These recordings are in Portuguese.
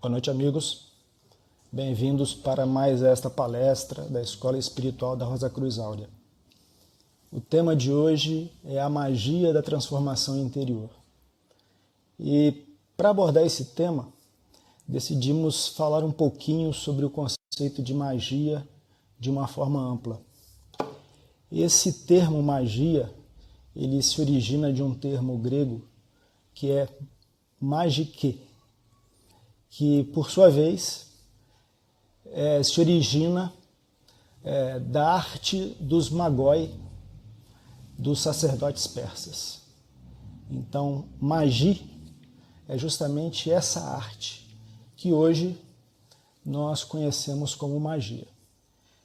Boa noite, amigos. Bem-vindos para mais esta palestra da Escola Espiritual da Rosa Cruz Áurea. O tema de hoje é a magia da transformação interior. E para abordar esse tema, decidimos falar um pouquinho sobre o conceito de magia de uma forma ampla. Esse termo magia, ele se origina de um termo grego que é magike, que, por sua vez, se origina da arte dos magoi, dos sacerdotes persas. Então, magi é justamente essa arte que hoje nós conhecemos como magia.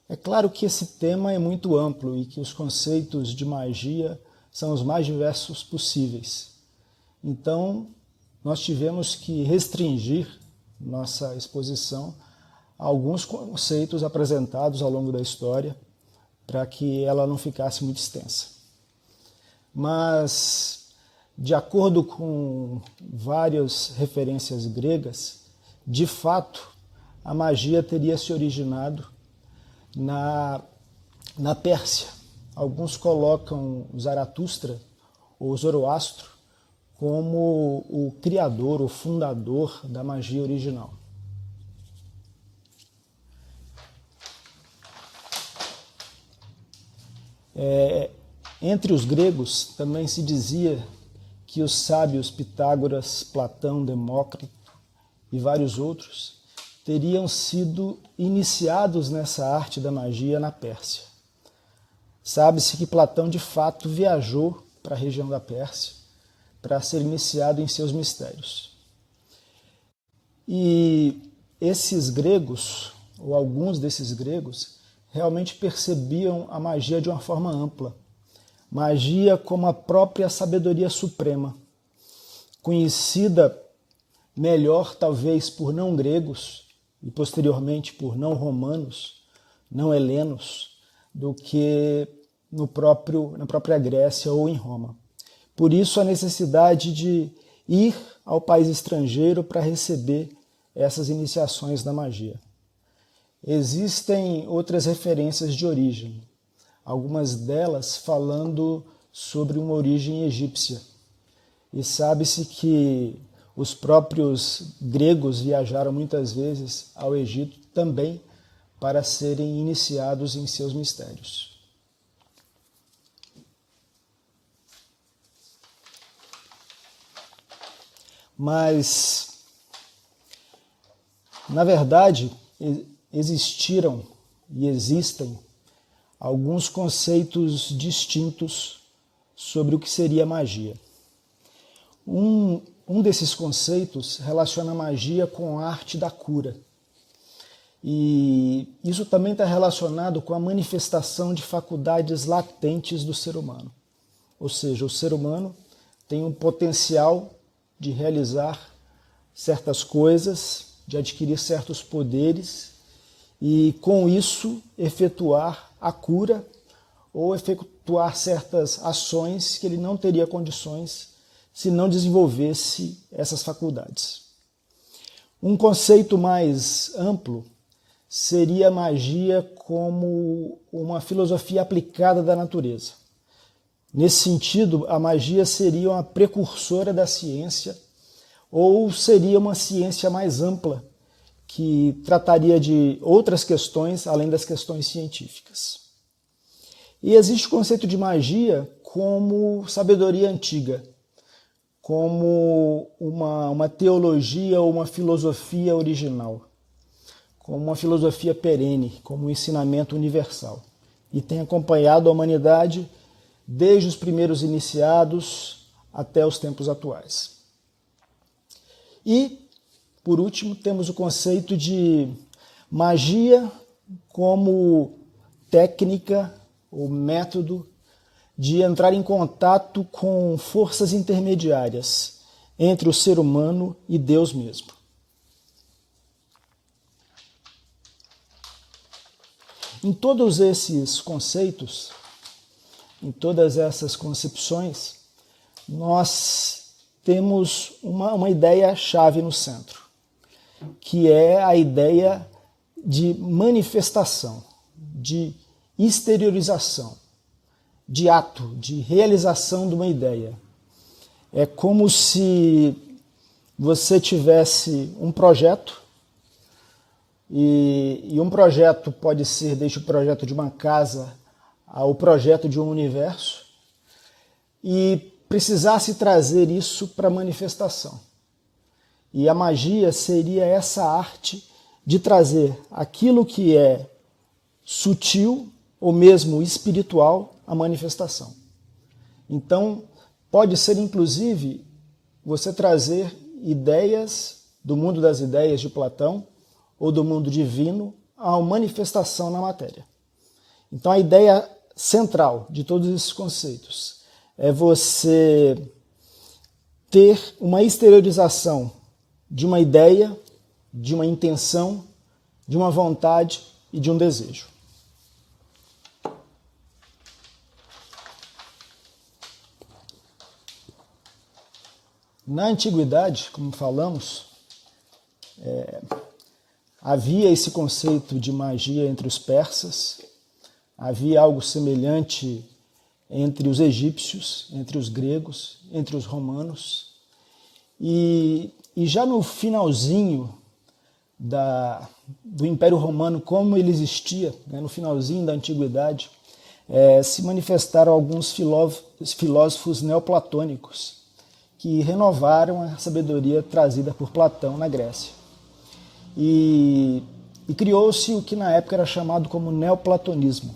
É claro que esse tema é muito amplo e que os conceitos de magia são os mais diversos possíveis. Então, nós tivemos que restringir nossa exposição a alguns conceitos apresentados ao longo da história para que ela não ficasse muito extensa. Mas, de acordo com várias referências gregas, de fato, a magia teria se originado na Pérsia. Alguns colocam Zaratustra ou Zoroastro como o criador, o fundador da magia original. Entre os gregos também se dizia que os sábios Pitágoras, Platão, Demócrito e vários outros teriam sido iniciados nessa arte da magia na Pérsia. Sabe-se que Platão de fato viajou para a região da Pérsia para ser iniciado em seus mistérios. E esses gregos, ou alguns desses gregos, realmente percebiam a magia de uma forma ampla. Magia como a própria sabedoria suprema, conhecida melhor talvez por não gregos e posteriormente por não romanos, não helenos, do que na própria Grécia ou em Roma. Por isso a necessidade de ir ao país estrangeiro para receber essas iniciações da magia. Existem outras referências de origem, algumas delas falando sobre uma origem egípcia. E sabe-se que os próprios gregos viajaram muitas vezes ao Egito também para serem iniciados em seus mistérios. Mas, na verdade, existiram e existem alguns conceitos distintos sobre o que seria magia. Um desses conceitos relaciona a magia com a arte da cura. E isso também está relacionado com a manifestação de faculdades latentes do ser humano. Ou seja, o ser humano tem um potencial de realizar certas coisas, de adquirir certos poderes e, com isso, efetuar a cura ou efetuar certas ações que ele não teria condições se não desenvolvesse essas faculdades. Um conceito mais amplo seria a magia como uma filosofia aplicada da natureza. Nesse sentido, a magia seria uma precursora da ciência ou seria uma ciência mais ampla que trataria de outras questões além das questões científicas. E existe o conceito de magia como sabedoria antiga, como uma teologia ou uma filosofia original, como uma filosofia perene, como um ensinamento universal. E tem acompanhado a humanidade desde os primeiros iniciados até os tempos atuais. E, por último, temos o conceito de magia como técnica ou método de entrar em contato com forças intermediárias entre o ser humano e Deus mesmo. Em todos esses conceitos, em todas essas concepções, nós temos uma ideia-chave no centro. que é a ideia de manifestação, de exteriorização, de ato, de realização de uma ideia. É como se você tivesse um projeto, e um projeto pode ser desde o projeto de uma casa ao projeto de um universo, e precisasse trazer isso para manifestação. E a magia seria essa arte de trazer aquilo que é sutil ou mesmo espiritual à manifestação. Então, pode ser inclusive você trazer ideias do mundo das ideias de Platão ou do mundo divino à manifestação na matéria. Então, a ideia central de todos esses conceitos é você ter uma exteriorização de uma ideia, de uma intenção, de uma vontade e de um desejo. Na antiguidade, como falamos, havia esse conceito de magia entre os persas, havia algo semelhante entre os egípcios, entre os gregos, entre os romanos, e já no finalzinho do Império Romano, como ele existia, no finalzinho da antiguidade, se manifestaram alguns filósofos neoplatônicos que renovaram a sabedoria trazida por Platão na Grécia. E criou-se o que na época era chamado como neoplatonismo.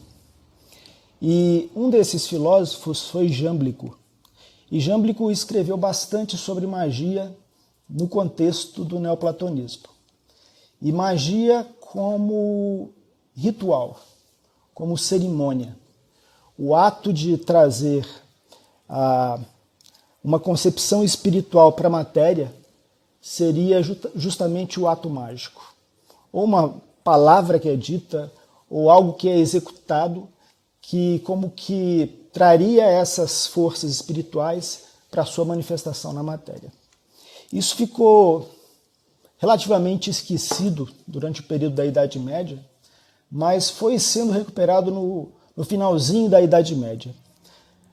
E um desses filósofos foi Jâmblico. E Jâmblico escreveu bastante sobre magia no contexto do neoplatonismo. E magia como ritual, como cerimônia. O ato de trazer uma concepção espiritual para a matéria seria justamente o ato mágico. Ou uma palavra que é dita, ou algo que é executado, que como que traria essas forças espirituais para a sua manifestação na matéria. Isso ficou relativamente esquecido durante o período da Idade Média, mas foi sendo recuperado no finalzinho da Idade Média,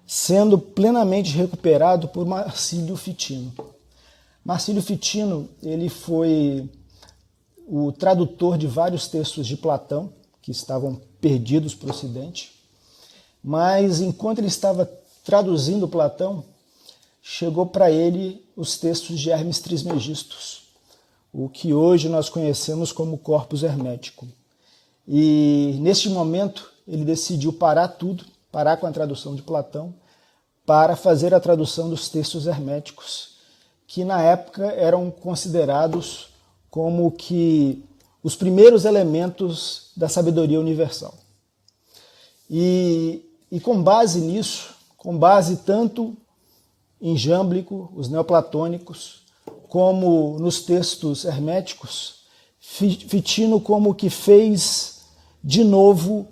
sendo plenamente recuperado por Marcílio Fitino. Marcílio Fitino, ele foi o tradutor de vários textos de Platão, que estavam perdidos para o Ocidente, mas enquanto ele estava traduzindo Platão, chegou para ele os textos de Hermes Trismegistus, o que hoje nós conhecemos como Corpus Hermético. E neste momento ele decidiu parar tudo, parar com a tradução de Platão, para fazer a tradução dos textos herméticos, que na época eram considerados como que os primeiros elementos da sabedoria universal. E com base nisso, com base tanto em Jâmblico, os neoplatônicos, como nos textos herméticos, Fitino como que fez de novo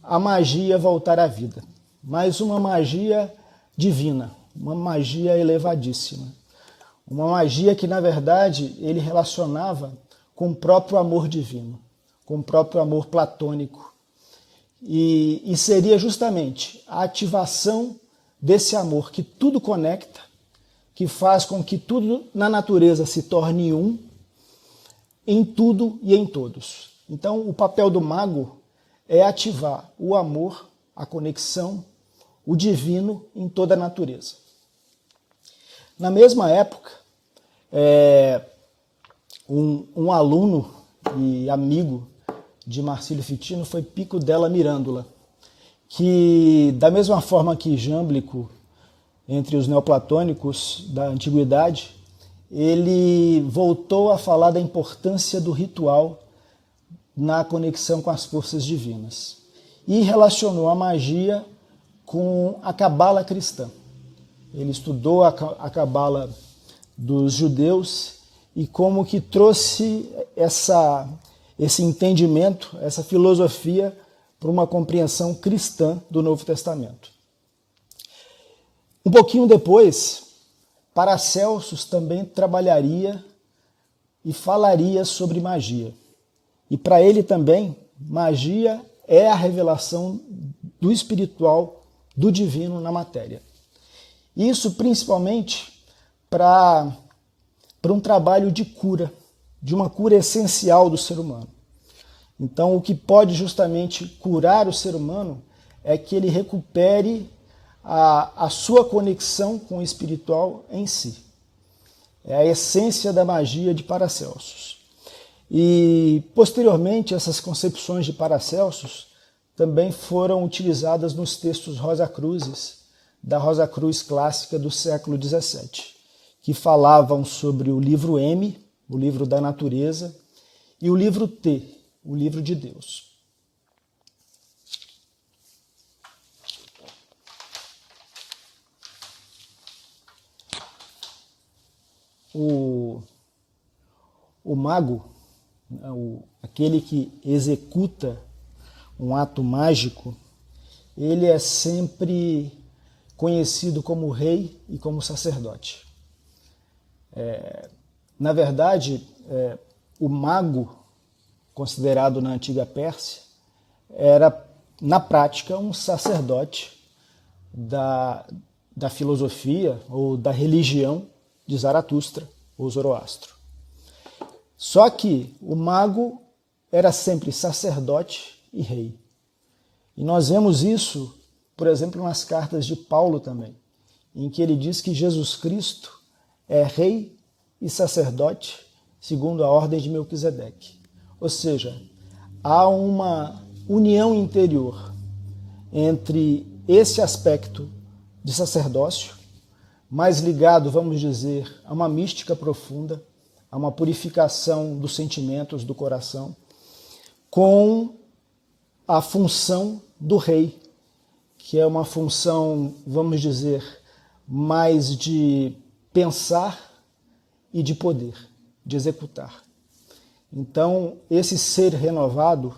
a magia voltar à vida. Mas uma magia divina, uma magia elevadíssima. Uma magia que, na verdade, ele relacionava com o próprio amor divino, com o próprio amor platônico. E seria justamente a ativação desse amor que tudo conecta, que faz com que tudo na natureza se torne um, em tudo e em todos. Então, o papel do mago é ativar o amor, a conexão, o divino em toda a natureza. Na mesma época, um aluno e amigo de Marcílio Fitino foi Pico della Mirandola, que, da mesma forma que Jâmblico, entre os neoplatônicos da antiguidade, ele voltou a falar da importância do ritual na conexão com as forças divinas e relacionou a magia com a cabala cristã. Ele estudou a cabala dos judeus e como que trouxe esse entendimento, essa filosofia para uma compreensão cristã do Novo Testamento. Um pouquinho depois, Paracelsus também trabalharia e falaria sobre magia. E para ele também, magia é a revelação do espiritual, do divino na matéria. Isso principalmente para um trabalho de cura, de uma cura essencial do ser humano. Então, o que pode justamente curar o ser humano é que ele recupere a sua conexão com o espiritual em si. É a essência da magia de Paracelsus. E, posteriormente, essas concepções de Paracelsus também foram utilizadas nos textos Rosacruzes, da Rosacruz clássica do século XVII, que falavam sobre o livro M, o livro da natureza, e o livro T, o livro de Deus. O mago, aquele que executa um ato mágico, ele é sempre conhecido como rei e como sacerdote. Na verdade, o mago, considerado na antiga Pérsia, era, na prática, um sacerdote da filosofia ou da religião de Zaratustra ou Zoroastro. Só que o mago era sempre sacerdote e rei. E nós vemos isso, por exemplo, nas cartas de Paulo também, em que ele diz que Jesus Cristo é rei e sacerdote segundo a ordem de Melquisedeque. Ou seja, há uma união interior entre esse aspecto de sacerdócio, mais ligado, vamos dizer, a uma mística profunda, a uma purificação dos sentimentos do coração, com a função do rei, que é uma função, vamos dizer, mais de pensar e de poder, de executar. Então, esse ser renovado,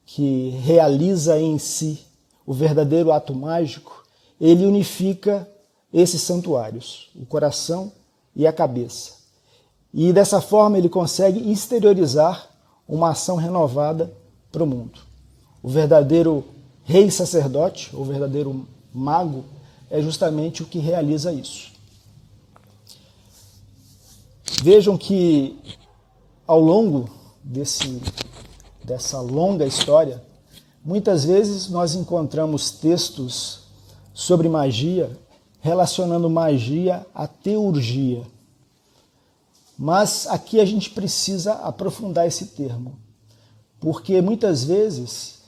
que realiza em si o verdadeiro ato mágico, ele unifica esses santuários, o coração e a cabeça. E dessa forma ele consegue exteriorizar uma ação renovada para o mundo. O verdadeiro rei sacerdote, o verdadeiro mago, é justamente o que realiza isso. Vejam que ao longo dessa longa história, muitas vezes nós encontramos textos sobre magia relacionando magia à teurgia. Mas aqui a gente precisa aprofundar esse termo, porque muitas vezes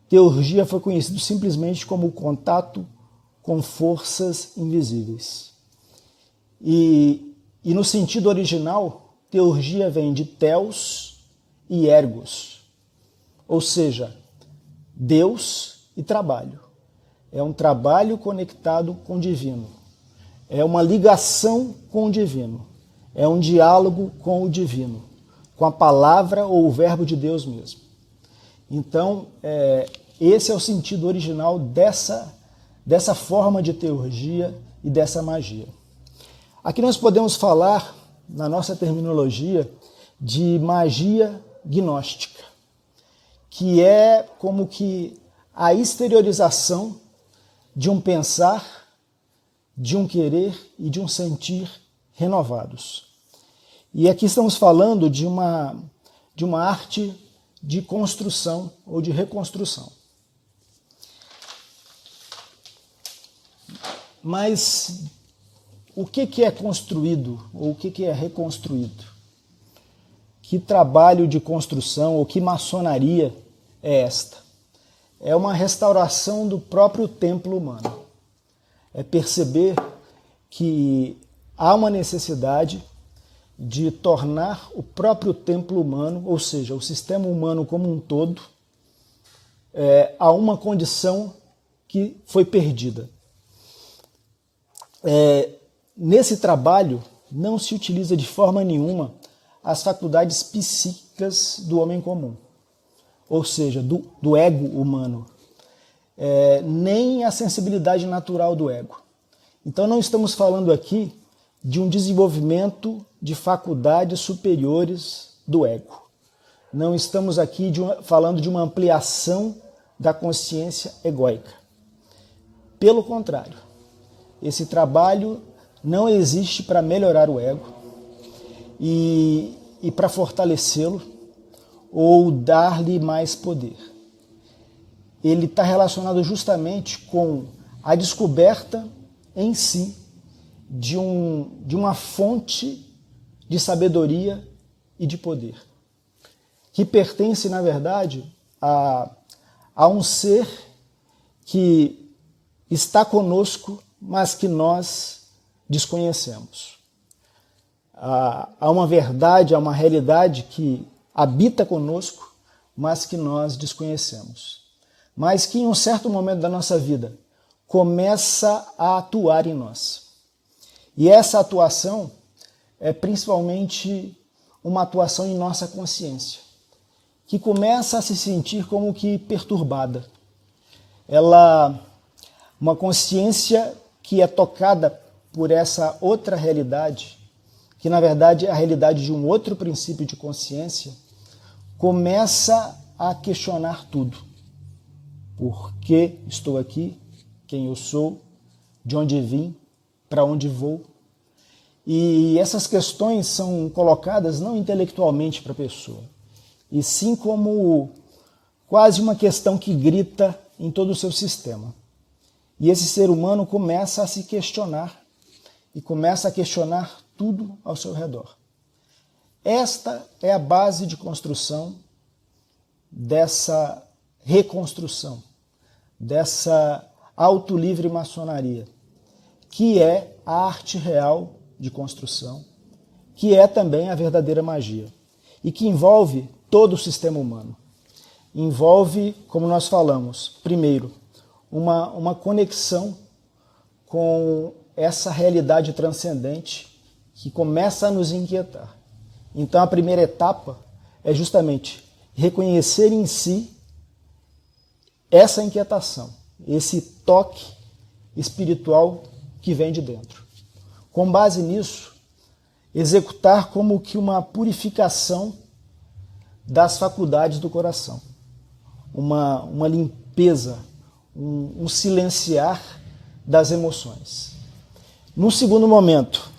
teurgia foi conhecido simplesmente como o contato com forças invisíveis. E no sentido original, teurgia vem de theos e ergos, ou seja, Deus e trabalho. É um trabalho conectado com o divino. É uma ligação com o divino. É um diálogo com o divino, com a palavra ou o verbo de Deus mesmo. Então, esse é o sentido original dessa forma de teurgia e dessa magia. Aqui nós podemos falar, na nossa terminologia, de magia gnóstica, que é como que a exteriorização de um pensar, de um querer e de um sentir renovados. E aqui estamos falando de uma arte de construção ou de reconstrução. Mas o que é construído ou o que é reconstruído? Que trabalho de construção ou que maçonaria é esta? É uma restauração do próprio templo humano. É perceber que há uma necessidade de tornar o próprio templo humano, ou seja, o sistema humano como um todo, a uma condição que foi perdida. Nesse trabalho não se utiliza de forma nenhuma as faculdades psíquicas do homem comum, ou seja, do ego humano, nem a sensibilidade natural do ego. Então não estamos falando aqui de um desenvolvimento de faculdades superiores do ego. Não estamos aqui falando de uma ampliação da consciência egóica. Pelo contrário, esse trabalho não existe para melhorar o ego e para fortalecê-lo ou dar-lhe mais poder. Ele está relacionado justamente com a descoberta em si de uma fonte de sabedoria e de poder, que pertence, na verdade, a um ser que está conosco, mas que nós desconhecemos. Há uma verdade, há uma realidade que habita conosco, mas que nós desconhecemos. Mas que em um certo momento da nossa vida começa a atuar em nós. E essa atuação é principalmente uma atuação em nossa consciência, que começa a se sentir como que perturbada. Uma consciência que é tocada por essa outra realidade, que na verdade é a realidade de um outro princípio de consciência, começa a questionar tudo. Por que estou aqui? Quem eu sou? De onde vim? Para onde vou? E essas questões são colocadas não intelectualmente para a pessoa, e sim como quase uma questão que grita em todo o seu sistema. E esse ser humano começa a se questionar, e começa a questionar tudo ao seu redor. Esta é a base de construção dessa reconstrução, dessa autolivre maçonaria, que é a arte real de construção, que é também a verdadeira magia, e que envolve todo o sistema humano. Envolve, como nós falamos, primeiro, uma conexão com essa realidade transcendente que começa a nos inquietar. Então a primeira etapa é justamente reconhecer em si essa inquietação, esse toque espiritual que vem de dentro. Com base nisso, executar como que uma purificação das faculdades do coração, uma limpeza, um silenciar das emoções. No segundo momento,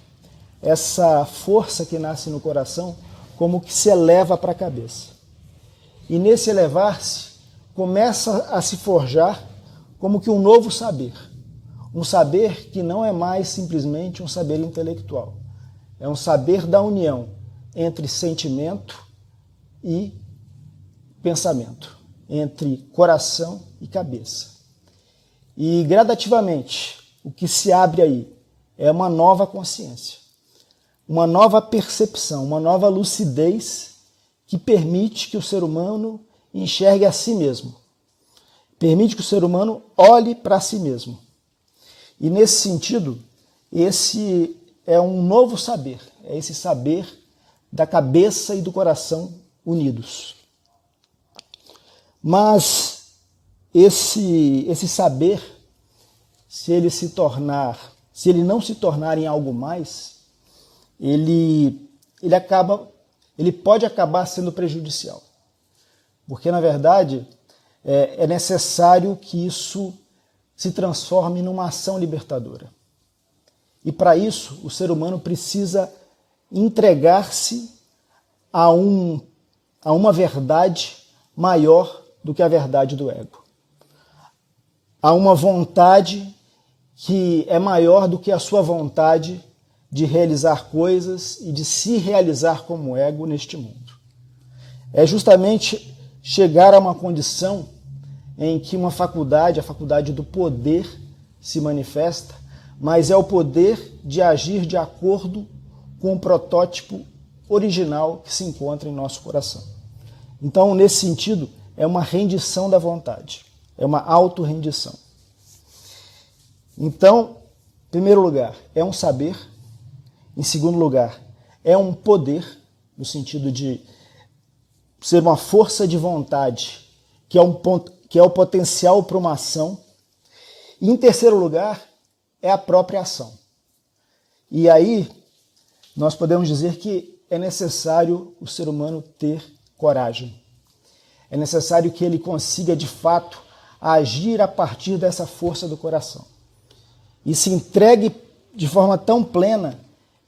essa força que nasce no coração como que se eleva para a cabeça. E nesse elevar-se, começa a se forjar como que um novo saber. Um saber que não é mais simplesmente um saber intelectual. É um saber da união entre sentimento e pensamento, entre coração e cabeça. E gradativamente, o que se abre aí é uma nova consciência, uma nova percepção, uma nova lucidez que permite que o ser humano enxergue a si mesmo, permite que o ser humano olhe para si mesmo. E nesse sentido, esse é um novo saber, é esse saber da cabeça e do coração unidos. Mas esse saber, se ele não se tornar em algo mais, ele pode acabar sendo prejudicial. Porque, na verdade, é necessário que isso se transforme numa ação libertadora. E para isso, o ser humano precisa entregar-se a uma verdade maior do que a verdade do ego. Há uma vontade que é maior do que a sua vontade de realizar coisas e de se realizar como ego neste mundo. É justamente chegar a uma condição em que a faculdade do poder, se manifesta, mas é o poder de agir de acordo com o protótipo original que se encontra em nosso coração. Então, nesse sentido, é uma rendição da vontade, é uma autorrendição. Então, em primeiro lugar, é um saber. Em segundo lugar, é um poder, no sentido de ser uma força de vontade, que é o potencial para uma ação. E em terceiro lugar, é a própria ação. E aí, nós podemos dizer que é necessário o ser humano ter coragem. É necessário que ele consiga, de fato, agir a partir dessa força do coração. E se entregue de forma tão plena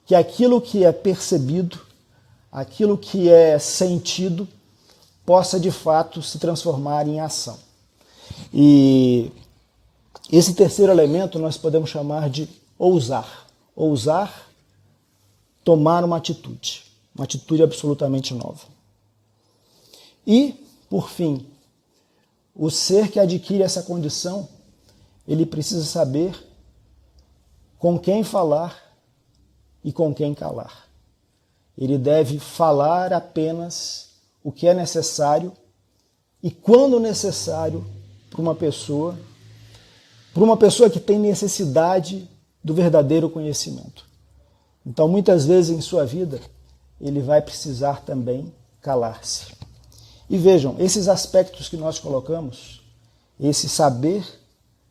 que aquilo que é percebido, aquilo que é sentido, possa, de fato, se transformar em ação. E esse terceiro elemento nós podemos chamar de ousar. Ousar tomar uma atitude absolutamente nova. E, por fim, o ser que adquire essa condição, ele precisa saber com quem falar e com quem calar. Ele deve falar apenas o que é necessário e quando necessário para uma pessoa que tem necessidade do verdadeiro conhecimento. Então, muitas vezes em sua vida, ele vai precisar também calar-se. E vejam, esses aspectos que nós colocamos, esse saber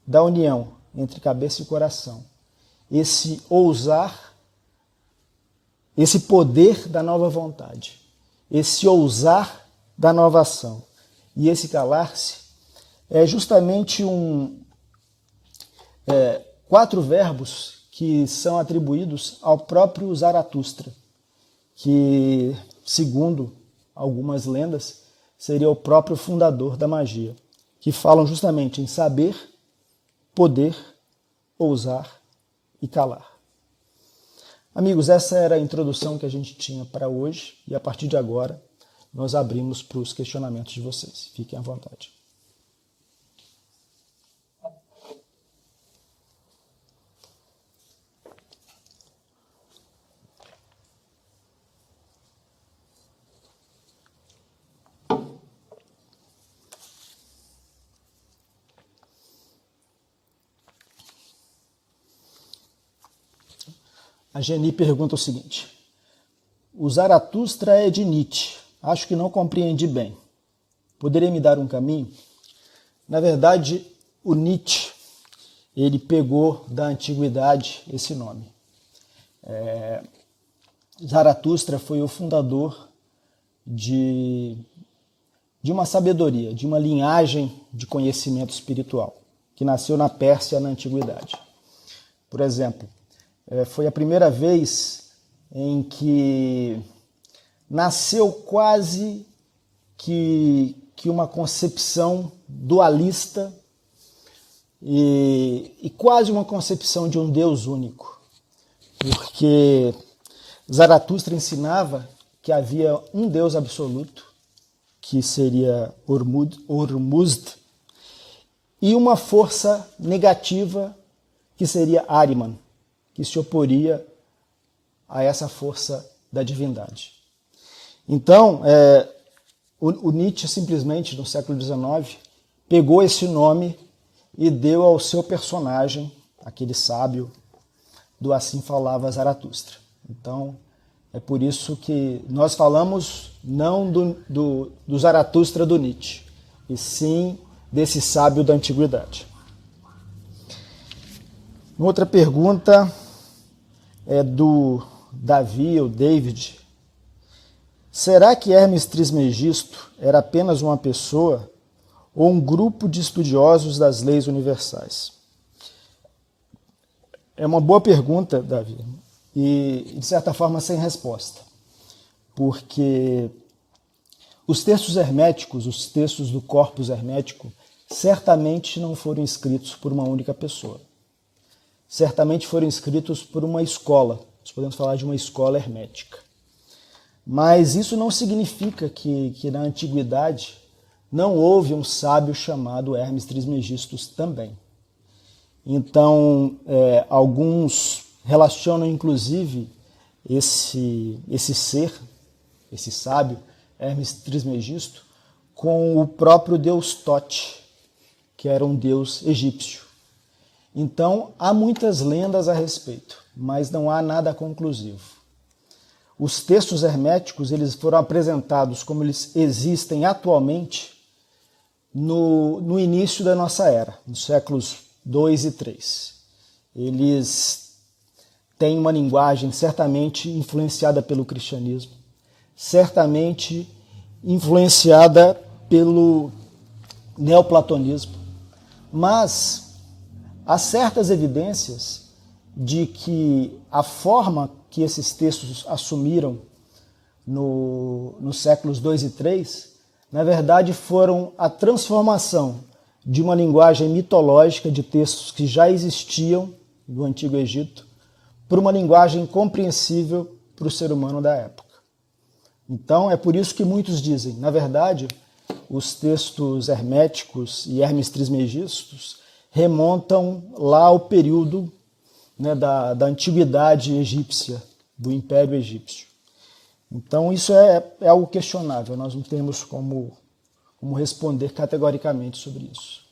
da união entre cabeça e coração, esse ousar, esse poder da nova vontade, esse ousar da nova ação e esse calar-se, é justamente 4 verbos que são atribuídos ao próprio Zaratustra, que, segundo algumas lendas, seria o próprio fundador da magia, que falam justamente em saber, poder, ousar e calar. Amigos, essa era a introdução que a gente tinha para hoje e a partir de agora nós abrimos para os questionamentos de vocês. Fiquem à vontade. A Geni pergunta o seguinte: o Zaratustra é de Nietzsche. Acho que não compreendi bem. Poderia me dar um caminho? Na verdade, o Nietzsche, ele pegou da antiguidade esse nome. Zaratustra foi o fundador de uma sabedoria, de uma linhagem de conhecimento espiritual, que nasceu na Pérsia na antiguidade. Por exemplo, foi a primeira vez em que nasceu quase que uma concepção dualista e quase uma concepção de um Deus único. Porque Zaratustra ensinava que havia um Deus absoluto, que seria Ormuzd, e uma força negativa, que seria Ahriman, que se oporia a essa força da divindade. Então, o Nietzsche simplesmente, no século XIX, pegou esse nome e deu ao seu personagem, aquele sábio, do Assim Falava Zaratustra. Então, é por isso que nós falamos não do Zaratustra do Nietzsche, e sim desse sábio da antiguidade. Outra pergunta é do Davi ou David. Será que Hermes Trismegisto era apenas uma pessoa ou um grupo de estudiosos das leis universais? É uma boa pergunta, Davi, e de certa forma sem resposta, porque os textos herméticos, os textos do corpus hermético, certamente não foram escritos por uma única pessoa. Certamente foram escritos por uma escola, nós podemos falar de uma escola hermética. Mas isso não significa que na antiguidade não houve um sábio chamado Hermes Trismegisto também. Então, alguns relacionam inclusive esse ser, esse sábio, Hermes Trismegisto, com o próprio deus Tote, que era um deus egípcio. Então, há muitas lendas a respeito, mas não há nada conclusivo. Os textos herméticos eles foram apresentados como eles existem atualmente no início da nossa era, nos séculos 2 e 3. Eles tem uma linguagem certamente influenciada pelo cristianismo, certamente influenciada pelo neoplatonismo, mas há certas evidências de que a forma que esses textos assumiram nos séculos 2 e 3, na verdade foram a transformação de uma linguagem mitológica de textos que já existiam no Antigo Egito para uma linguagem compreensível para o ser humano da época. Então é por isso que muitos dizem, na verdade, os textos herméticos e Hermes Trismegistos remontam lá ao período, né, da antiguidade egípcia, do Império Egípcio. Então isso é algo questionável, nós não temos como responder categoricamente sobre isso.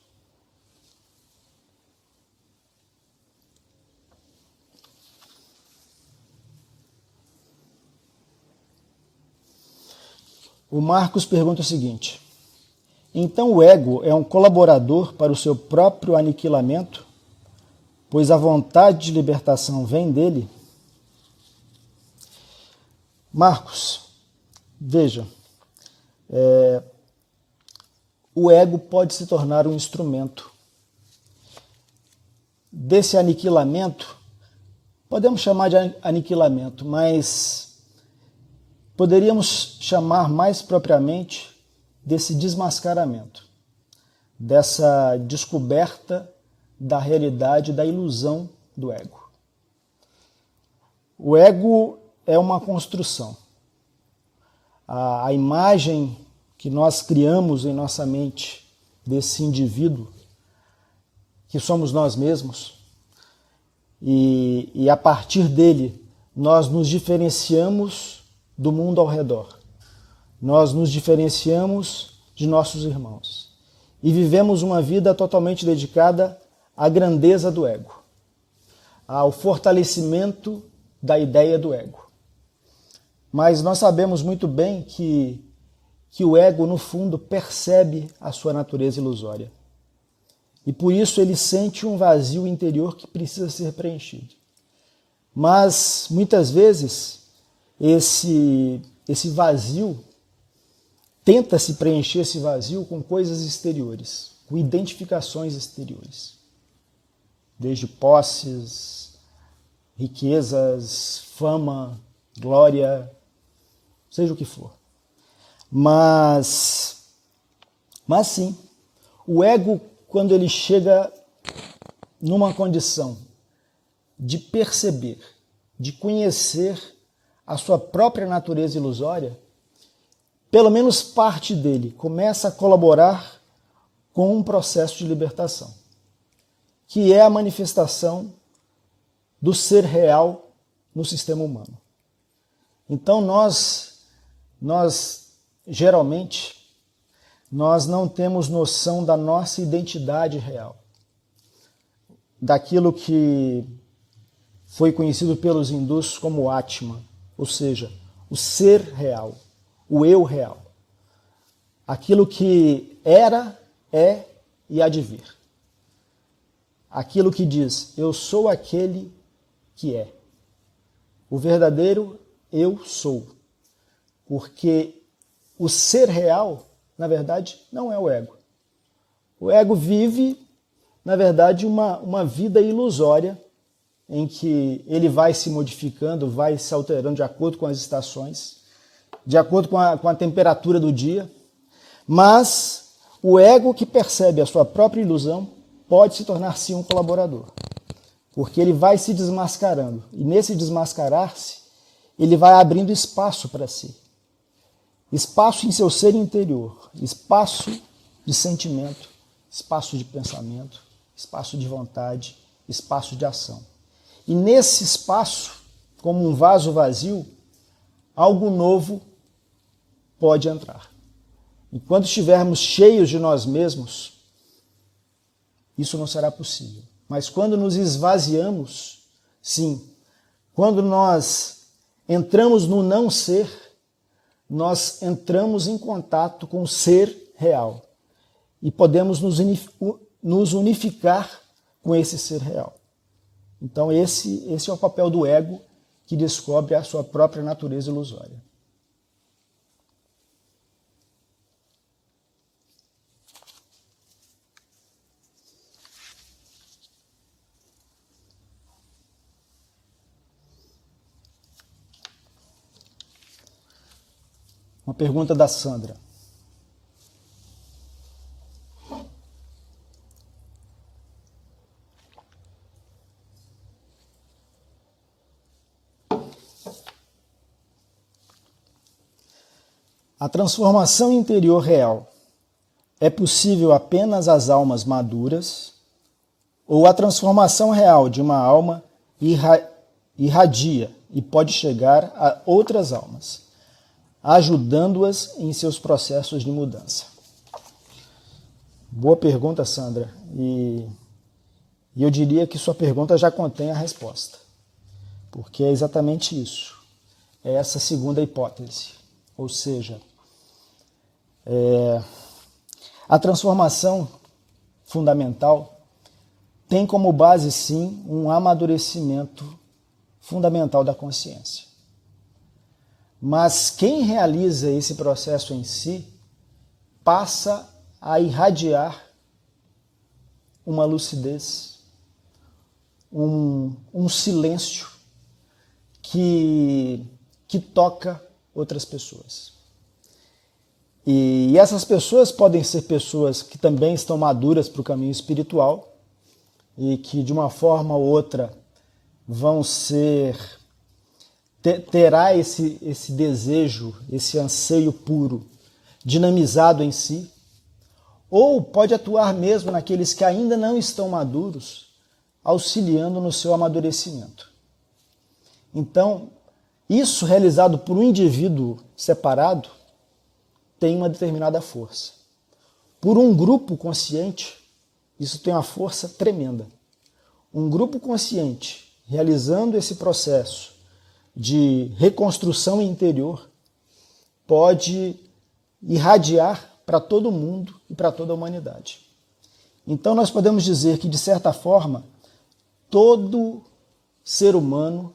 O Marcos pergunta o seguinte: então o ego é um colaborador para o seu próprio aniquilamento, pois a vontade de libertação vem dele? Marcos, veja, o ego pode se tornar um instrumento desse aniquilamento. Podemos chamar de aniquilamento, mas poderíamos chamar mais propriamente desse desmascaramento, dessa descoberta da realidade, da ilusão do ego. O ego é uma construção. A imagem que nós criamos em nossa mente desse indivíduo, que somos nós mesmos, e a partir dele nós nos diferenciamos do mundo ao redor. Nós nos diferenciamos de nossos irmãos e vivemos uma vida totalmente dedicada à grandeza do ego, ao fortalecimento da ideia do ego. Mas nós sabemos muito bem que o ego, no fundo, percebe a sua natureza ilusória. E por isso ele sente um vazio interior que precisa ser preenchido. Mas, muitas vezes, esse vazio, tenta-se preencher esse vazio com coisas exteriores, com identificações exteriores. Desde posses, riquezas, fama, glória, seja o que for. Mas sim, o ego, quando ele chega numa condição de perceber, de conhecer a sua própria natureza ilusória, pelo menos parte dele começa a colaborar com um processo de libertação, que é a manifestação do ser real no sistema humano. Então nós geralmente, nós não temos noção da nossa identidade real, daquilo que foi conhecido pelos hindus como Atma, ou seja, o ser real, o eu real. Aquilo que era, é e há de vir. Aquilo que diz, eu sou aquele que é. O verdadeiro eu sou. Porque o ser real, na verdade, não é o ego. O ego vive, na verdade, uma vida ilusória, em que ele vai se modificando, vai se alterando de acordo com as estações, de acordo com a temperatura do dia. Mas o ego que percebe a sua própria ilusão pode se tornar sim um colaborador, porque ele vai se desmascarando. E nesse desmascarar-se, ele vai abrindo espaço para si. Espaço em seu ser interior, espaço de sentimento, espaço de pensamento, espaço de vontade, espaço de ação. E nesse espaço, como um vaso vazio, algo novo pode entrar. E quando estivermos cheios de nós mesmos, isso não será possível. Mas quando nos esvaziamos, sim. Quando nós entramos no não ser, nós entramos em contato com o ser real. E podemos nos unificar com esse ser real. Então esse é o papel do ego, que descobre a sua própria natureza ilusória. Uma pergunta da Sandra. A transformação interior real é possível apenas às almas maduras, ou a transformação real de uma alma irradia e pode chegar a outras almas, ajudando-as em seus processos de mudança? Boa pergunta, Sandra. E eu diria que sua pergunta já contém a resposta, porque é exatamente isso. É essa segunda hipótese, ou seja, a transformação fundamental tem como base, sim, um amadurecimento fundamental da consciência. Mas quem realiza esse processo em si passa a irradiar uma lucidez, um silêncio que toca outras pessoas. E essas pessoas podem ser pessoas que também estão maduras para o caminho espiritual e que de uma forma ou outra vão terá esse desejo, esse anseio puro dinamizado em si, ou pode atuar mesmo naqueles que ainda não estão maduros, auxiliando no seu amadurecimento. Então, isso realizado por um indivíduo separado tem uma determinada força. Por um grupo consciente, isso tem uma força tremenda. Um grupo consciente realizando esse processo de reconstrução interior pode irradiar para todo mundo e para toda a humanidade. Então nós podemos dizer que, de certa forma, todo ser humano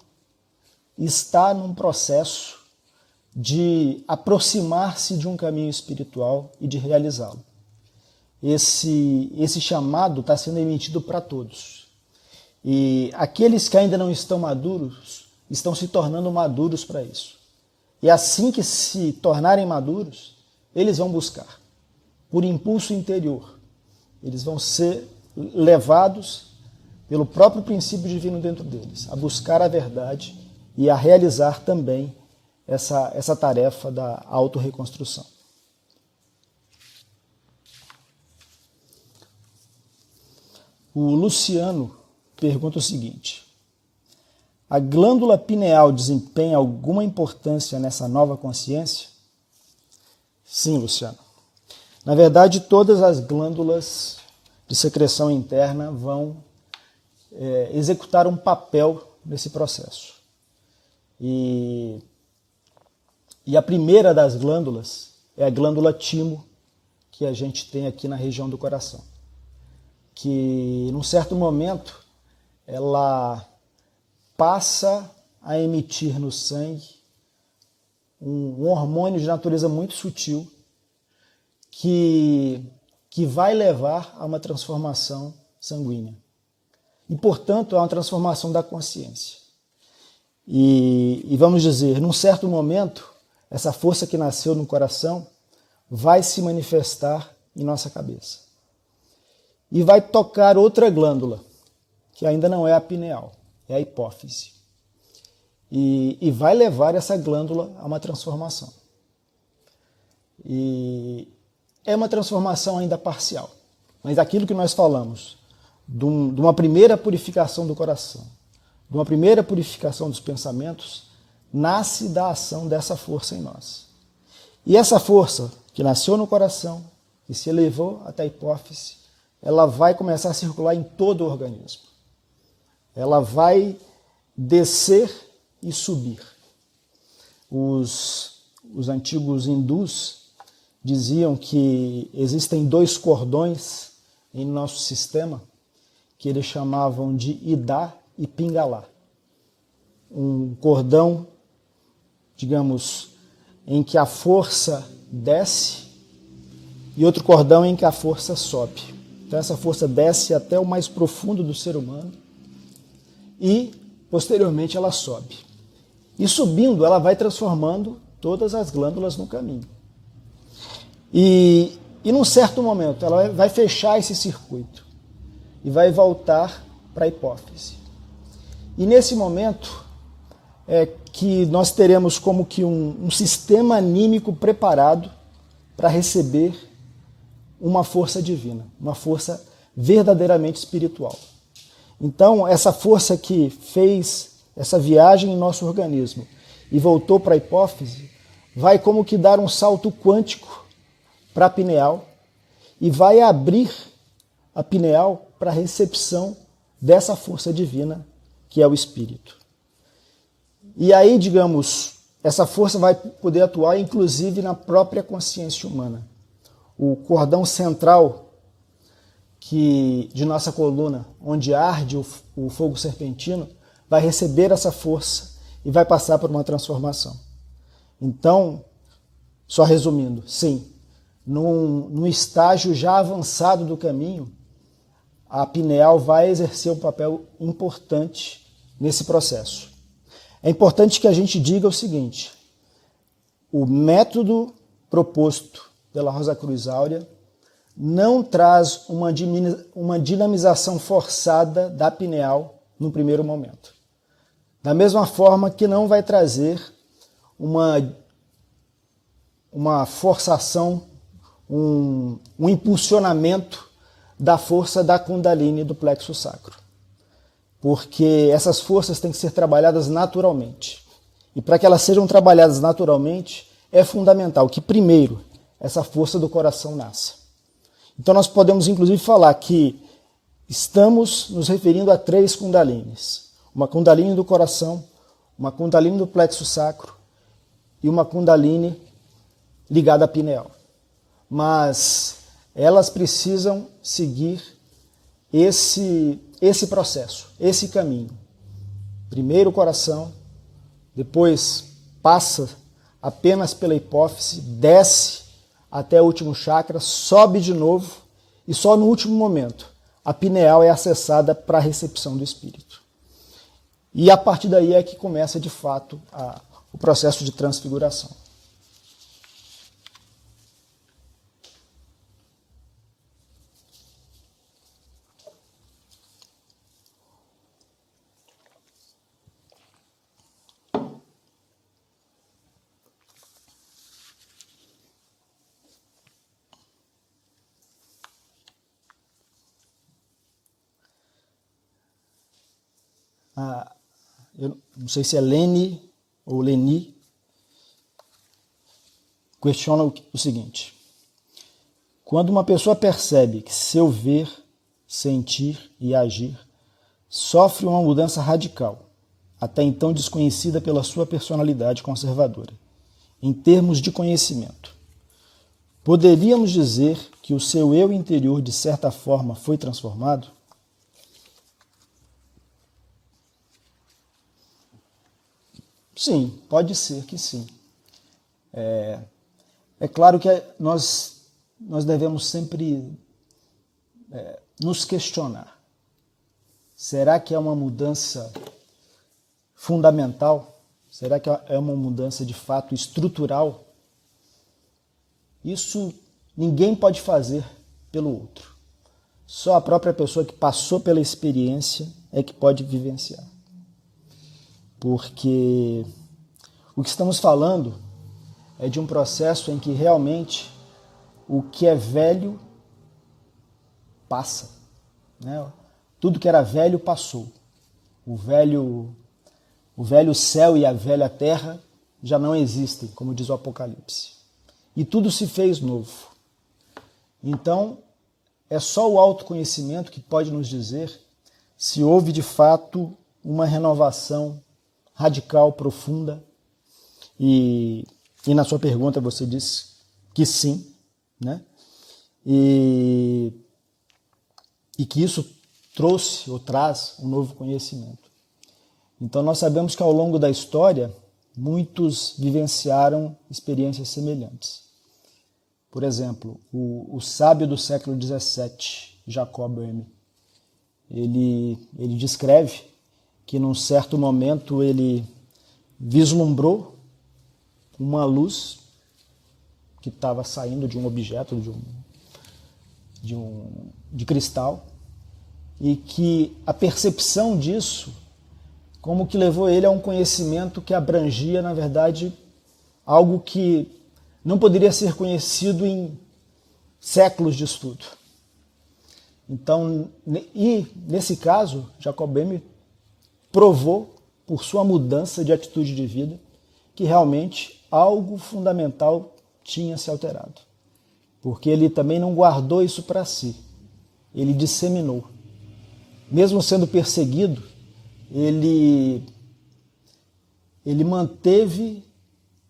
está num processo de aproximar-se de um caminho espiritual e de realizá-lo. Esse chamado está sendo emitido para todos. E aqueles que ainda não estão maduros estão se tornando maduros para isso. E assim que se tornarem maduros, eles vão buscar, por impulso interior. Eles vão ser levados pelo próprio princípio divino dentro deles, a buscar a verdade e a realizar também essa tarefa da autorreconstrução. O Luciano pergunta o seguinte: a glândula pineal desempenha alguma importância nessa nova consciência? Sim, Luciano. Na verdade, todas as glândulas de secreção interna vão executar um papel nesse processo. E a primeira das glândulas é a glândula timo, que a gente tem aqui na região do coração, que num certo momento ela passa a emitir no sangue um hormônio de natureza muito sutil que vai levar a uma transformação sanguínea. E, portanto, é uma transformação da consciência. E vamos dizer, num certo momento, essa força que nasceu no coração vai se manifestar em nossa cabeça. E vai tocar outra glândula, que ainda não é a pineal, é a hipófise. E vai levar essa glândula a uma transformação. E é uma transformação ainda parcial. Mas aquilo que nós falamos, de uma primeira purificação do coração, de uma primeira purificação dos pensamentos, nasce da ação dessa força em nós. E essa força que nasceu no coração, que se elevou até a hipófise, ela vai começar a circular em todo o organismo. Ela vai descer e subir. Os antigos hindus diziam que existem 2 cordões em nosso sistema, que eles chamavam de Ida e pingalá. Um cordão, digamos, em que a força desce e outro cordão em que a força sobe. Então essa força desce até o mais profundo do ser humano e posteriormente ela sobe. E subindo, ela vai transformando todas as glândulas no caminho. E num certo momento, ela vai fechar esse circuito e vai voltar para a hipófise. E nesse momento é que nós teremos como que um sistema anímico preparado para receber uma força divina, uma força verdadeiramente espiritual. Então, essa força que fez essa viagem em nosso organismo e voltou para a hipófise, vai como que dar um salto quântico para a pineal e vai abrir a pineal para a recepção dessa força divina que é o espírito. E aí, digamos, essa força vai poder atuar inclusive na própria consciência humana. O cordão central de nossa coluna, onde arde o fogo serpentino, vai receber essa força e vai passar por uma transformação. Então, só resumindo, sim, num estágio já avançado do caminho, a pineal vai exercer um papel importante nesse processo. É importante que a gente diga o seguinte: o método proposto pela Rosa Cruz Áurea não traz uma dinamização forçada da pineal no primeiro momento. Da mesma forma que não vai trazer uma forçação, um impulsionamento da força da Kundalini do plexo sacro. Porque essas forças têm que ser trabalhadas naturalmente. E para que elas sejam trabalhadas naturalmente, é fundamental que, primeiro, essa força do coração nasça. Então nós podemos, inclusive, falar que estamos nos referindo a 3 Kundalinis. Uma Kundalini do coração, uma Kundalini do plexo sacro e uma Kundalini ligada à pineal. Mas elas precisam seguir esse processo, esse caminho. Primeiro o coração, depois passa apenas pela hipófise, desce até o último chakra, sobe de novo e só no último momento a pineal é acessada para a recepção do espírito. E a partir daí é que começa de fato o processo de transfiguração. Eu não sei se é Leni ou Leni, questiona o seguinte: quando uma pessoa percebe que seu ver, sentir e agir sofre uma mudança radical, até então desconhecida pela sua personalidade conservadora, em termos de conhecimento, poderíamos dizer que o seu eu interior, de certa forma, foi transformado? Sim, pode ser que sim. É claro que nós devemos sempre nos questionar. Será que é uma mudança fundamental? Será que é uma mudança de fato estrutural? Isso ninguém pode fazer pelo outro. Só a própria pessoa que passou pela experiência é que pode vivenciar. Porque o que estamos falando é de um processo em que realmente o que é velho passa, né? Tudo que era velho passou. O velho céu e a velha terra já não existem, como diz o Apocalipse. E tudo se fez novo. Então, é só o autoconhecimento que pode nos dizer se houve de fato uma renovação radical, profunda, e na sua pergunta você disse que sim, né? E que isso trouxe ou traz um novo conhecimento. Então nós sabemos que ao longo da história, muitos vivenciaram experiências semelhantes. Por exemplo, o sábio do século XVII, Jacob Böhme, ele descreve que num certo momento ele vislumbrou uma luz que estava saindo de um objeto, de cristal, e que a percepção disso como que levou ele a um conhecimento que abrangia, na verdade, algo que não poderia ser conhecido em séculos de estudo. Então, e nesse caso, Jacob Böhme provou, por sua mudança de atitude de vida, que realmente algo fundamental tinha se alterado. Porque ele também não guardou isso para si, ele disseminou. Mesmo sendo perseguido, ele manteve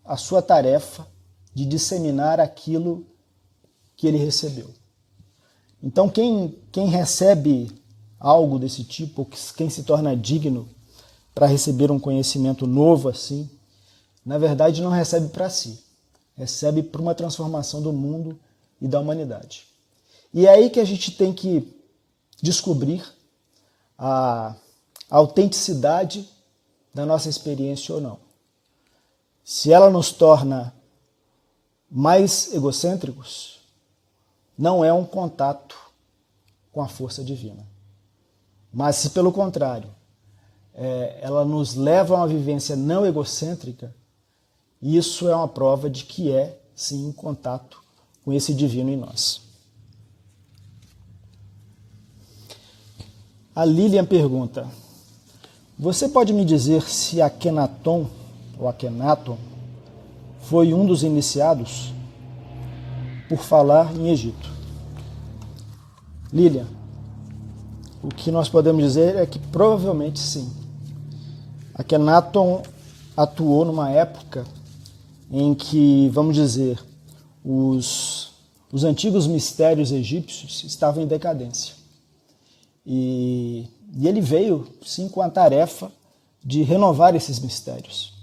a sua tarefa de disseminar aquilo que ele recebeu. Então, quem recebe algo desse tipo, ou quem se torna digno para receber um conhecimento novo assim, na verdade não recebe para si, recebe para uma transformação do mundo e da humanidade. E é aí que a gente tem que descobrir a autenticidade da nossa experiência ou não. Se ela nos torna mais egocêntricos, não é um contato com a força divina. Mas se pelo contrário, ela nos leva a uma vivência não egocêntrica, isso é uma prova de que é, sim, um contato com esse divino em nós. A Lilian pergunta: você pode me dizer se Akhenaton, ou Akhenaton, foi um dos iniciados por falar em Egito? Lilian, o que nós podemos dizer é que provavelmente sim. Akhenaton atuou numa época em que, vamos dizer, os antigos mistérios egípcios estavam em decadência. E ele veio, sim, com a tarefa de renovar esses mistérios.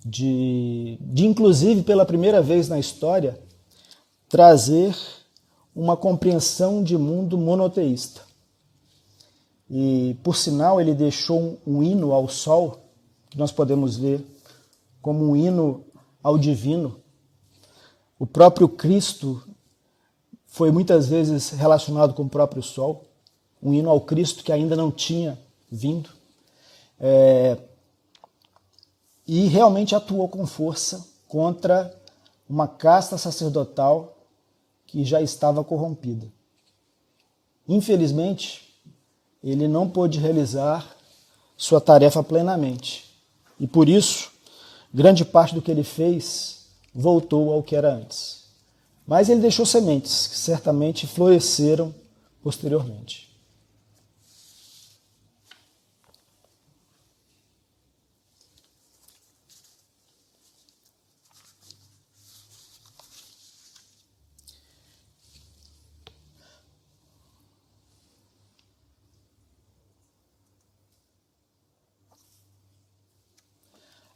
De inclusive, pela primeira vez na história, trazer uma compreensão de mundo monoteísta. E, por sinal, ele deixou um hino ao sol, que nós podemos ver como um hino ao divino. O próprio Cristo foi muitas vezes relacionado com o próprio sol, um hino ao Cristo que ainda não tinha vindo. E realmente atuou com força contra uma casta sacerdotal que já estava corrompida. Infelizmente, ele não pôde realizar sua tarefa plenamente. E por isso, grande parte do que ele fez voltou ao que era antes. Mas ele deixou sementes que certamente floresceram posteriormente.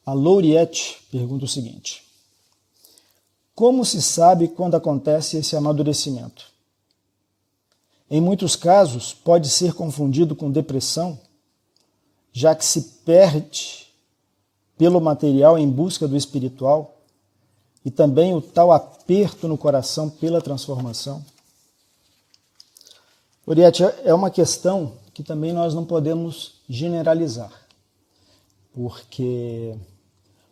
A Lauriette pergunta o seguinte: como se sabe quando acontece esse amadurecimento? Em muitos casos, pode ser confundido com depressão, já que se perde pelo material em busca do espiritual, e também o tal aperto no coração pela transformação. Lauriette, é uma questão que também nós não podemos generalizar, porque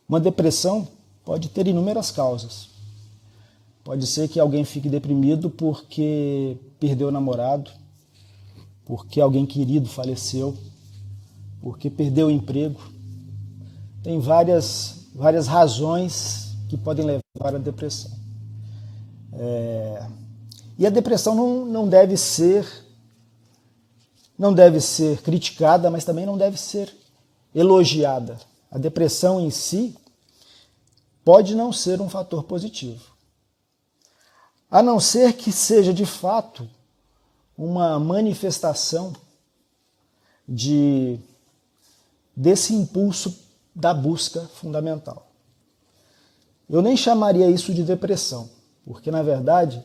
uma depressão pode ter inúmeras causas. Pode ser que alguém fique deprimido porque perdeu o namorado, porque alguém querido faleceu, porque perdeu o emprego. Tem várias razões que podem levar à depressão. E a depressão não deve ser criticada, mas também não deve ser elogiada. A depressão em si pode não ser um fator positivo, a não ser que seja de fato uma manifestação de desse impulso da busca fundamental. Eu nem chamaria isso de depressão, porque, na verdade,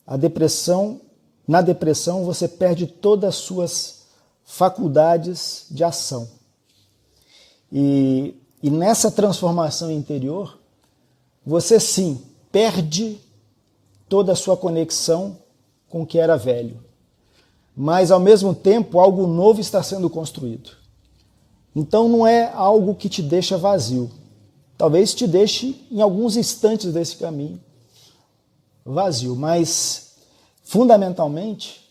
na depressão você perde todas as suas faculdades de ação. E nessa transformação interior, você sim perde toda a sua conexão com o que era velho. Mas, ao mesmo tempo, algo novo está sendo construído. Então não é algo que te deixa vazio. Talvez te deixe, em alguns instantes desse caminho, vazio. Mas, fundamentalmente,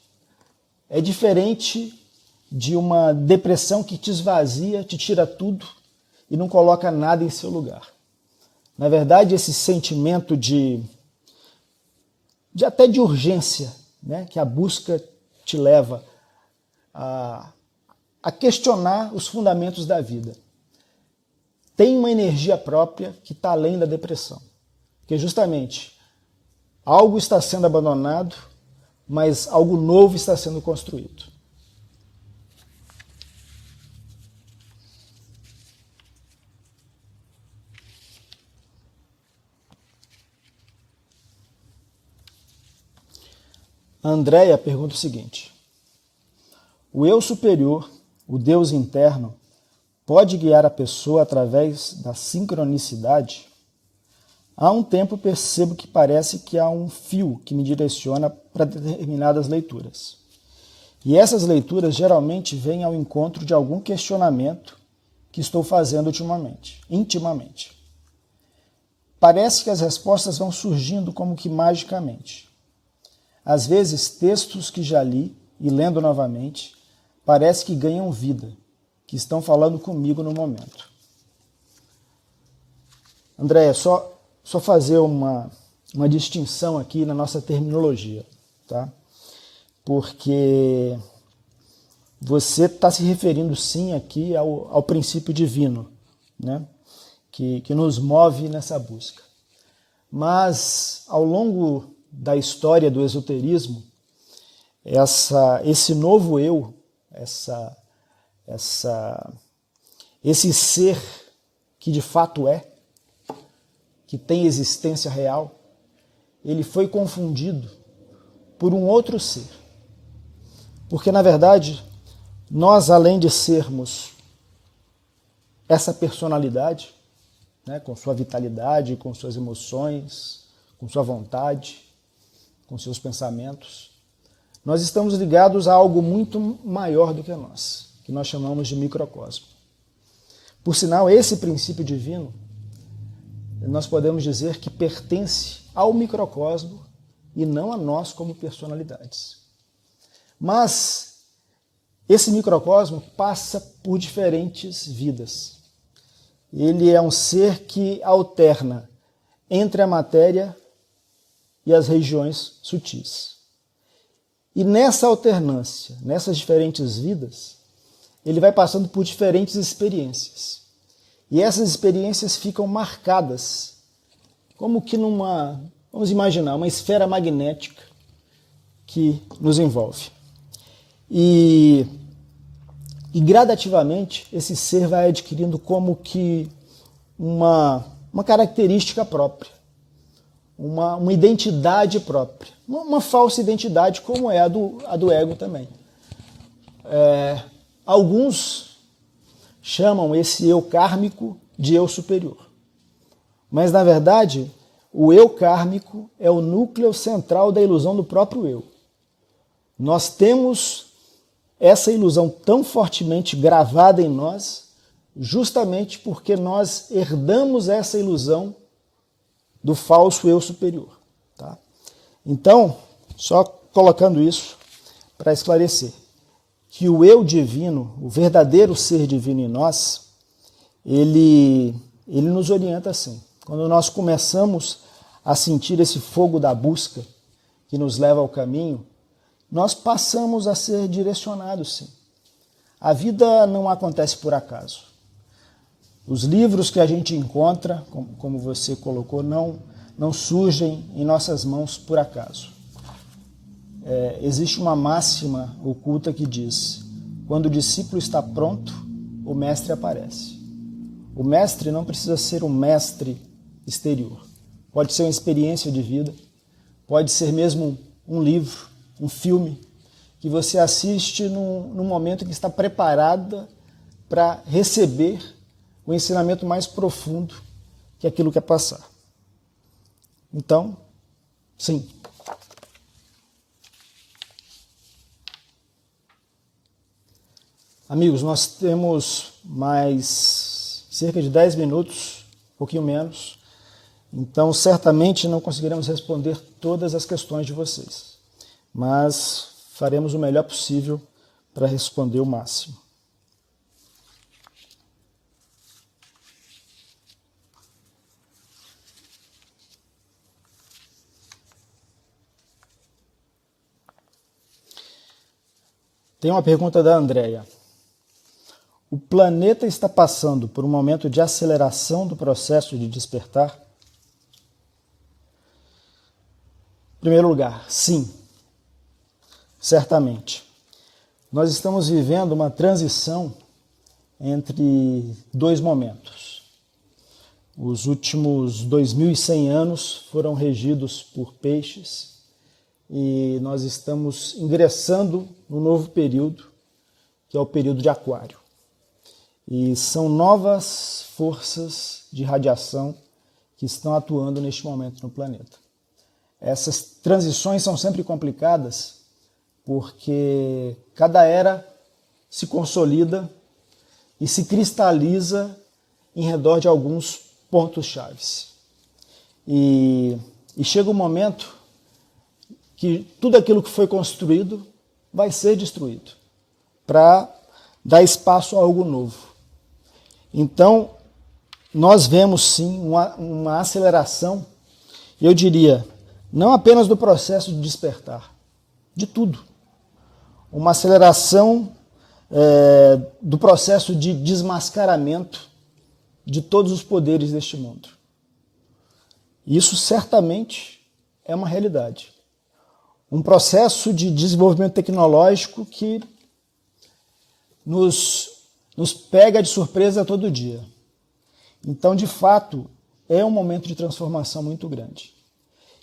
é diferente de uma depressão que te esvazia, te tira tudo e não coloca nada em seu lugar. Na verdade, esse sentimento até de urgência, né, que a busca te leva a questionar os fundamentos da vida, tem uma energia própria que está além da depressão. Porque justamente algo está sendo abandonado, mas algo novo está sendo construído. A Andréia pergunta o seguinte: o eu superior, o Deus interno, pode guiar a pessoa através da sincronicidade? Há um tempo percebo que parece que há um fio que me direciona para determinadas leituras. E essas leituras geralmente vêm ao encontro de algum questionamento que estou fazendo intimamente. Parece que as respostas vão surgindo como que magicamente. Às vezes, textos que já li e lendo novamente, parece que ganham vida, que estão falando comigo no momento. André, só fazer uma distinção aqui na nossa terminologia, tá? Porque você está se referindo sim aqui ao princípio divino, né? Que nos move nessa busca. Mas, ao longo da história do esoterismo, esse novo eu, esse ser que de fato que tem existência real, ele foi confundido por um outro ser. Porque, na verdade, nós, além de sermos essa personalidade, né, com sua vitalidade, com suas emoções, com sua vontade, com seus pensamentos, nós estamos ligados a algo muito maior do que nós, que nós chamamos de microcosmo. Por sinal, esse princípio divino, nós podemos dizer que pertence ao microcosmo e não a nós como personalidades. Mas esse microcosmo passa por diferentes vidas. Ele é um ser que alterna entre a matéria e as regiões sutis. E nessa alternância, nessas diferentes vidas, ele vai passando por diferentes experiências. E essas experiências ficam marcadas, como que vamos imaginar, uma esfera magnética que nos envolve. E gradativamente esse ser vai adquirindo como que uma característica própria, uma identidade própria, uma falsa identidade como é a do ego também. Alguns chamam esse eu kármico de eu superior. Mas, na verdade, o eu kármico é o núcleo central da ilusão do próprio eu. Nós temos essa ilusão tão fortemente gravada em nós, justamente porque nós herdamos essa ilusão do falso eu superior. Tá? Então, só colocando isso para esclarecer, que o eu divino, o verdadeiro ser divino em nós, ele nos orienta assim. Quando nós começamos a sentir esse fogo da busca que nos leva ao caminho, nós passamos a ser direcionados, sim. A vida não acontece por acaso. Os livros que a gente encontra, como você colocou, não surgem em nossas mãos por acaso. Existe uma máxima oculta que diz: quando o discípulo está pronto, o mestre aparece. O mestre não precisa ser um mestre exterior. Pode ser uma experiência de vida, pode ser mesmo um livro, um filme, que você assiste num momento que está preparada para receber o ensinamento mais profundo que aquilo quer passar. Então, sim. Amigos, nós temos mais cerca de 10 minutos, um pouquinho menos, então certamente não conseguiremos responder todas as questões de vocês, mas faremos o melhor possível para responder o máximo. Tem uma pergunta da Andréia. O planeta está passando por um momento de aceleração do processo de despertar? Em primeiro lugar, sim, certamente. Nós estamos vivendo uma transição entre dois momentos. Os últimos 2100 anos foram regidos por peixes e nós estamos ingressando no novo período, que é o período de Aquário. E são novas forças de radiação que estão atuando neste momento no planeta. Essas transições são sempre complicadas porque cada era se consolida e se cristaliza em redor de alguns pontos-chave. E chega um momento que tudo aquilo que foi construído vai ser destruído para dar espaço a algo novo. Então, nós vemos sim uma aceleração, eu diria, não apenas do processo de despertar, de tudo. Uma aceleração do processo de desmascaramento de todos os poderes deste mundo. Isso certamente é uma realidade. Um processo de desenvolvimento tecnológico que nos pega de surpresa todo dia. Então, de fato, é um momento de transformação muito grande.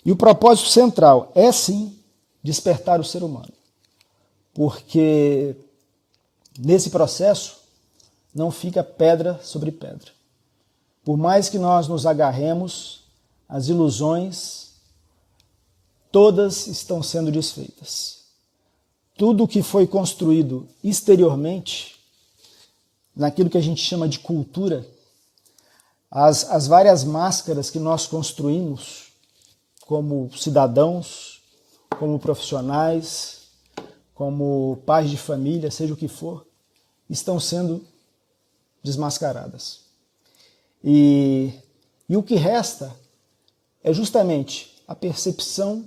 E o propósito central é, sim, despertar o ser humano. Porque nesse processo não fica pedra sobre pedra. Por mais que nós nos agarremos, as ilusões todas estão sendo desfeitas. Tudo que foi construído exteriormente, naquilo que a gente chama de cultura, as várias máscaras que nós construímos como cidadãos, como profissionais, como pais de família, seja o que for, estão sendo desmascaradas. E o que resta é justamente a percepção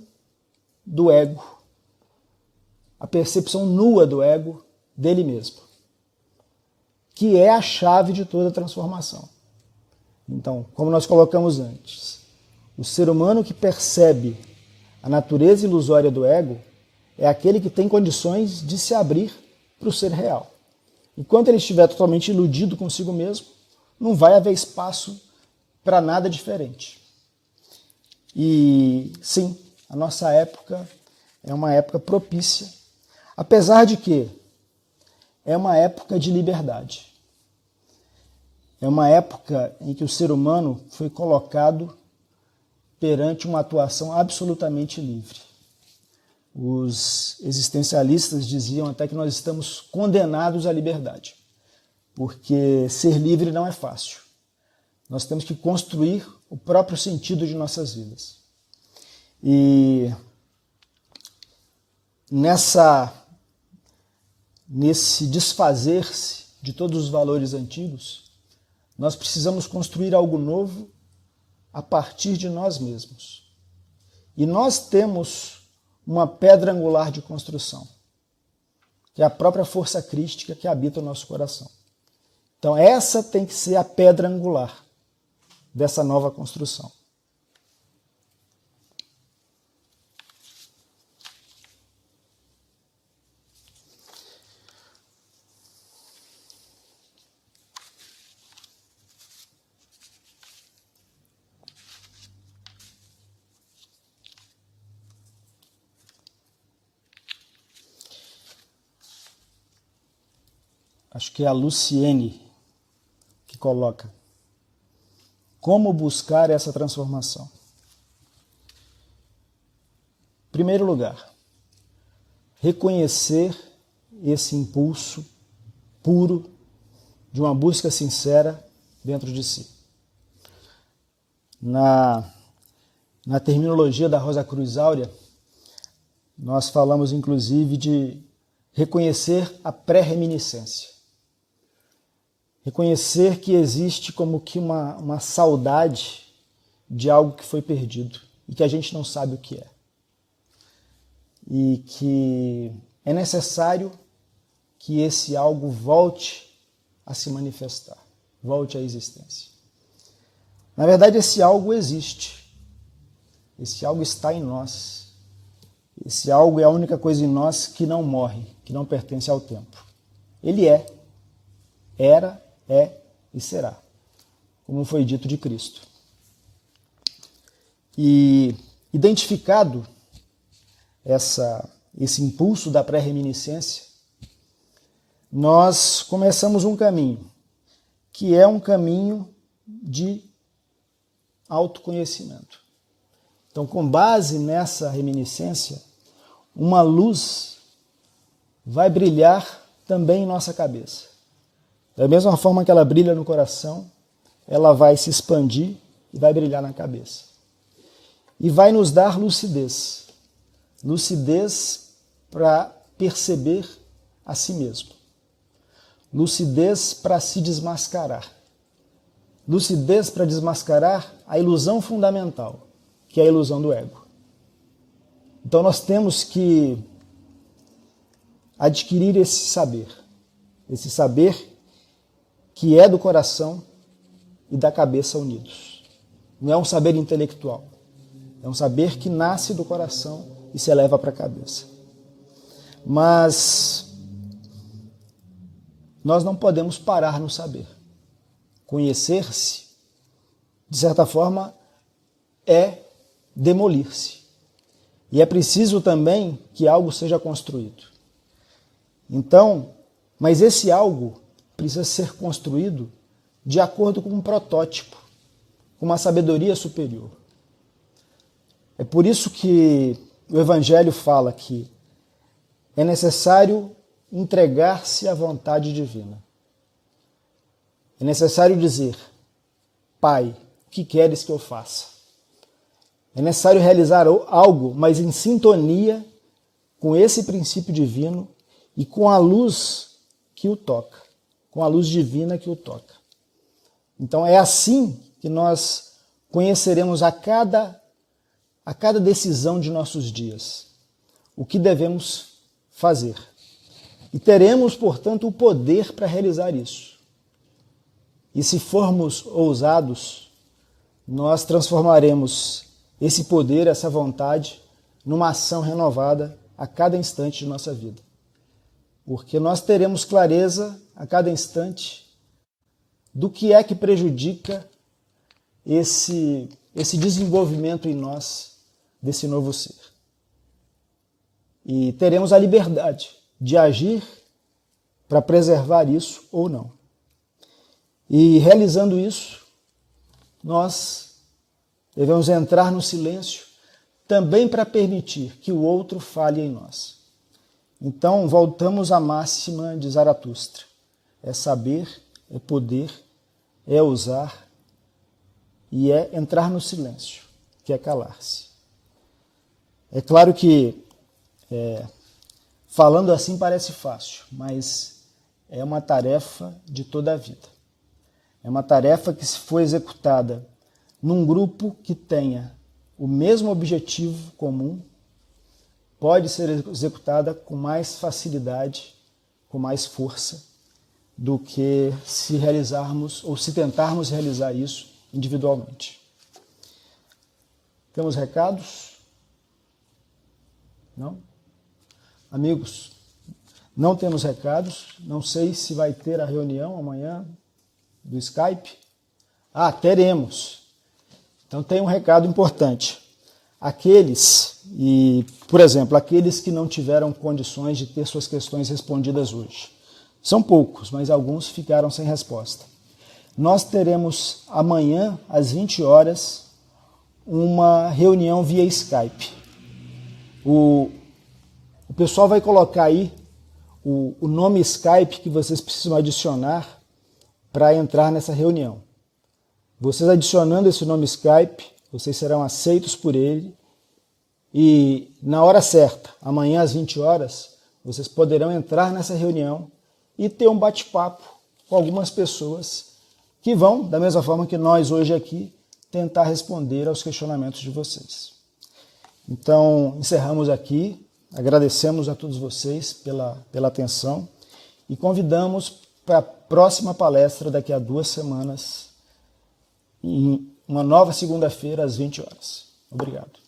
do ego, a percepção nua do ego dele mesmo, que é a chave de toda a transformação. Então, como nós colocamos antes, o ser humano que percebe a natureza ilusória do ego é aquele que tem condições de se abrir para o ser real. Enquanto ele estiver totalmente iludido consigo mesmo, não vai haver espaço para nada diferente. E sim, a nossa época é uma época propícia, apesar de que é uma época de liberdade. É uma época em que o ser humano foi colocado perante uma atuação absolutamente livre. Os existencialistas diziam até que nós estamos condenados à liberdade, porque ser livre não é fácil. Nós temos que construir o próprio sentido de nossas vidas. E nesse desfazer-se de todos os valores antigos, nós precisamos construir algo novo a partir de nós mesmos. E nós temos uma pedra angular de construção, que é a própria força crística que habita o nosso coração. Então essa tem que ser a pedra angular dessa nova construção. acho que é a Luciene que coloca. Como buscar essa transformação? Em primeiro lugar, reconhecer esse impulso puro de uma busca sincera dentro de si. Na terminologia da Rosa Cruz Áurea, nós falamos inclusive de reconhecer a pré-reminiscência. Reconhecer que existe como que uma saudade de algo que foi perdido e que a gente não sabe o que é. E que é necessário que esse algo volte a se manifestar, volte à existência. Na verdade, esse algo existe. Esse algo está em nós. Esse algo é a única coisa em nós que não morre, que não pertence ao tempo. Ele é, era, é e será, como foi dito de Cristo. E identificado esse impulso da pré-reminiscência, nós começamos um caminho, que é um caminho de autoconhecimento. Então, com base nessa reminiscência, uma luz vai brilhar também em nossa cabeça. Da mesma forma que ela brilha no coração, ela vai se expandir e vai brilhar na cabeça. E vai nos dar lucidez. Lucidez para perceber a si mesmo. Lucidez para se desmascarar. Lucidez para desmascarar a ilusão fundamental, que é a ilusão do ego. Então nós temos que adquirir esse saber que é do coração e da cabeça unidos. Não é um saber intelectual, é um saber que nasce do coração e se eleva para a cabeça. Mas nós não podemos parar no saber. Conhecer-se, de certa forma, é demolir-se. E é preciso também que algo seja construído. Então, mas esse algo precisa ser construído de acordo com um protótipo, com uma sabedoria superior. É por isso que o Evangelho fala que é necessário entregar-se à vontade divina. É necessário dizer, Pai, o que queres que eu faça? É necessário realizar algo, mas em sintonia com esse princípio divino e com a luz que o toca, com a luz divina que o toca. Então é assim que nós conheceremos a cada decisão de nossos dias o que devemos fazer. E teremos, portanto, o poder para realizar isso. E se formos ousados, nós transformaremos esse poder, essa vontade, numa ação renovada a cada instante de nossa vida. Porque nós teremos clareza a cada instante do que é que prejudica esse desenvolvimento em nós desse novo ser. E teremos a liberdade de agir para preservar isso ou não. E realizando isso, nós devemos entrar no silêncio também para permitir que o outro fale em nós. Então, voltamos à máxima de Zaratustra. É saber, é poder, é usar e é entrar no silêncio, que é calar-se. É claro que falando assim parece fácil, mas é uma tarefa de toda a vida. É uma tarefa que, se for executada num grupo que tenha o mesmo objetivo comum, pode ser executada com mais facilidade, com mais força, do que se realizarmos ou se tentarmos realizar isso individualmente. Temos recados? Não? Amigos, não temos recados. Não sei se vai ter a reunião amanhã do Skype. Teremos. Então tem um recado importante. Por exemplo, aqueles que não tiveram condições de ter suas questões respondidas hoje. São poucos, mas alguns ficaram sem resposta. Nós teremos amanhã, às 20 horas, uma reunião via Skype. O pessoal vai colocar aí o nome Skype que vocês precisam adicionar para entrar nessa reunião. Vocês adicionando esse nome Skype, vocês serão aceitos por ele e na hora certa, amanhã às 20 horas, vocês poderão entrar nessa reunião e ter um bate-papo com algumas pessoas que vão, da mesma forma que nós hoje aqui, tentar responder aos questionamentos de vocês. Então, encerramos aqui, agradecemos a todos vocês pela atenção e convidamos para a próxima palestra daqui a 2 semanas, em uma nova segunda-feira, às 20 horas. Obrigado.